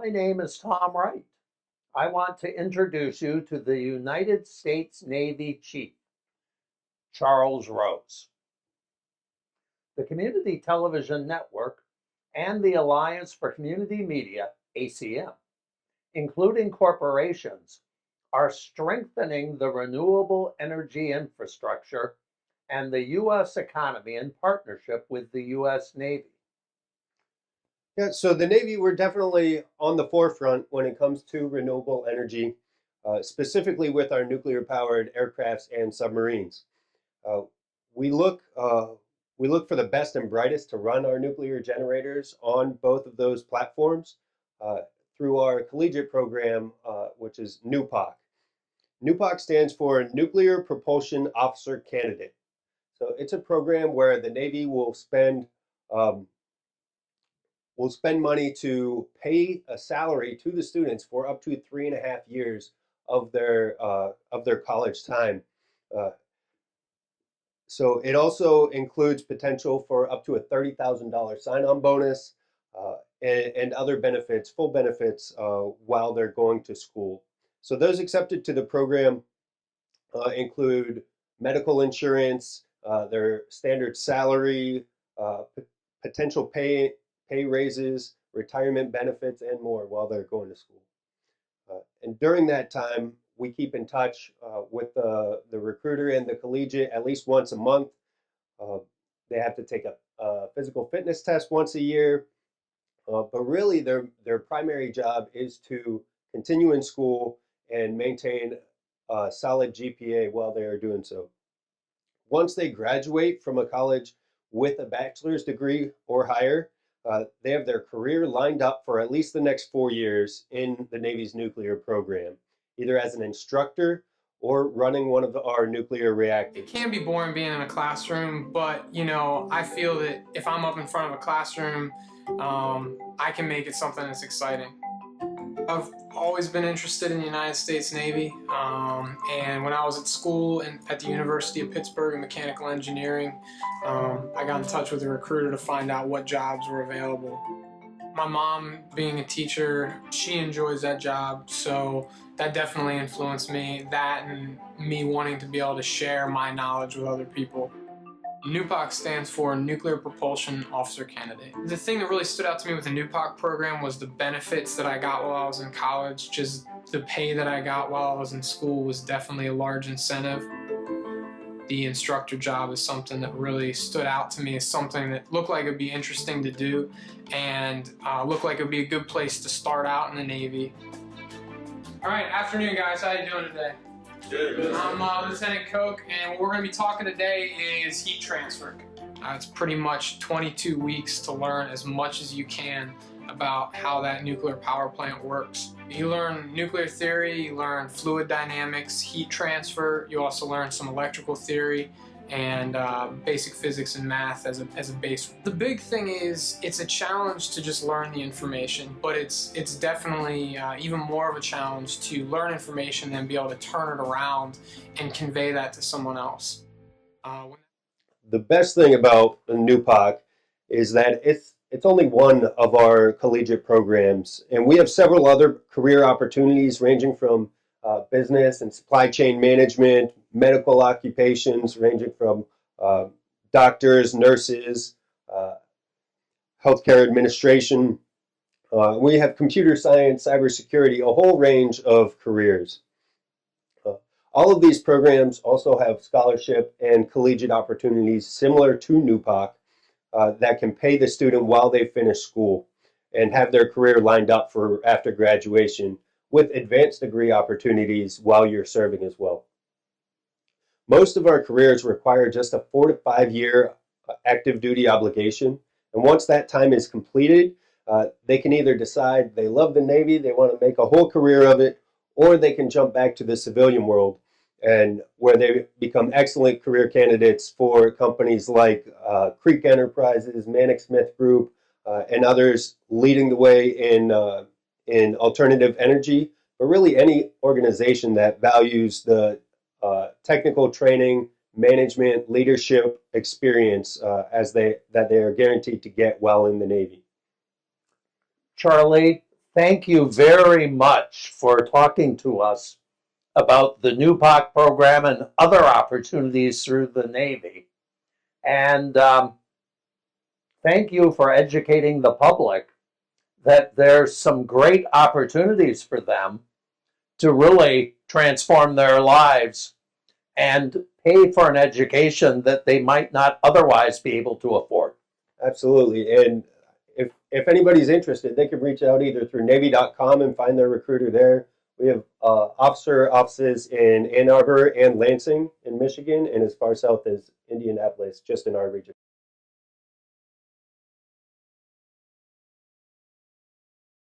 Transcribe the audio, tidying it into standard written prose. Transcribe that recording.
My name is Tom Wright. I want to introduce you to the United States Navy Chief, Charles Rose. The Community Television Network and the Alliance for Community Media, ACM, including corporations, are strengthening the renewable energy infrastructure and the U.S. economy in partnership with the U.S. Navy. Yeah, so the Navy, we're definitely on the forefront when it comes to renewable energy, specifically with our nuclear-powered aircrafts and submarines. Uh, we look for the best and brightest to run our nuclear generators on both of those platforms uh, through our collegiate program, which is NUPOC. NUPOC stands for Nuclear Propulsion Officer Candidate. So it's a program where the Navy um, will spend money to pay a salary to the students for up to 3.5 years of their college time. Uh, so it also includes potential for up to a $30,000 sign-on bonus and other benefits, full benefits while they're going to school. So those accepted to the program include medical insurance, their standard salary, potential pay raises, retirement benefits, and more while they're going to school. And during that time, we keep in touch with the recruiter and the collegiate at least once a month. Uh, they have to take a physical fitness test once a year. But really, their primary job is to continue in school and maintain a solid GPA while they are doing so. Once they graduate from a college with a bachelor's degree or higher, they have their career lined up for at least the next 4 years in the Navy's nuclear program, either as an instructor or running one of our nuclear reactors. It can be boring being in a classroom, but I feel that if I'm up in front of a classroom, I can make it something that's exciting. I've always been interested in the United States Navy, and when I was at school at the University of Pittsburgh in mechanical engineering, I got in touch with a recruiter to find out what jobs were available. My mom, being a teacher, she enjoys that job, so that definitely influenced me, that and me wanting to be able to share my knowledge with other people. NUPOC stands for Nuclear Propulsion Officer Candidate. The thing that really stood out to me with the NUPOC program was the benefits that I got while I was in college. Just the pay that I got while I was in school was definitely a large incentive. The instructor job is something that really stood out to me as something that looked like it would be interesting to do and looked like it would be a good place to start out in the Navy. All right, afternoon guys, how you doing today? Good. I'm Lieutenant Koch, and what we're going to be talking today is heat transfer. It's pretty much 22 weeks to learn as much as you can about how that nuclear power plant works. You learn nuclear theory, you learn fluid dynamics, heat transfer, you also learn some electrical theory and basic physics and math as a base. The big thing is it's a challenge to just learn the information, but it's definitely even more of a challenge to learn information than be able to turn it around and convey that to someone else. The best thing about NUPOC is that it's only one of our collegiate programs, and we have several other career opportunities ranging from business and supply chain management, medical occupations ranging from doctors, nurses, healthcare administration. We have computer science, cybersecurity, a whole range of careers. All of these programs also have scholarship and collegiate opportunities similar to NUPOC that can pay the student while they finish school and have their career lined up for after graduation with advanced degree opportunities while you're serving as well. Most of our careers require just a 4 to 5 year active duty obligation, and once that time is completed, they can either decide they love the Navy, they want to make a whole career of it, or they can jump back to the civilian world and where they become excellent career candidates for companies like Creek Enterprises, Manic Smith Group, and others leading the way in alternative energy, but really any organization that values the technical training, management, leadership experience that they are guaranteed to get while in the Navy. Charlie, thank you very much for talking to us about the NUPOC program and other opportunities through the Navy. And thank you for educating the public that there's some great opportunities for them to really transform their lives and pay for an education that they might not otherwise be able to afford. Absolutely. And if anybody's interested, they can reach out either through Navy.com and find their recruiter there. We have officer offices in Ann Arbor and Lansing in Michigan, and as far south as Indianapolis, just in our region.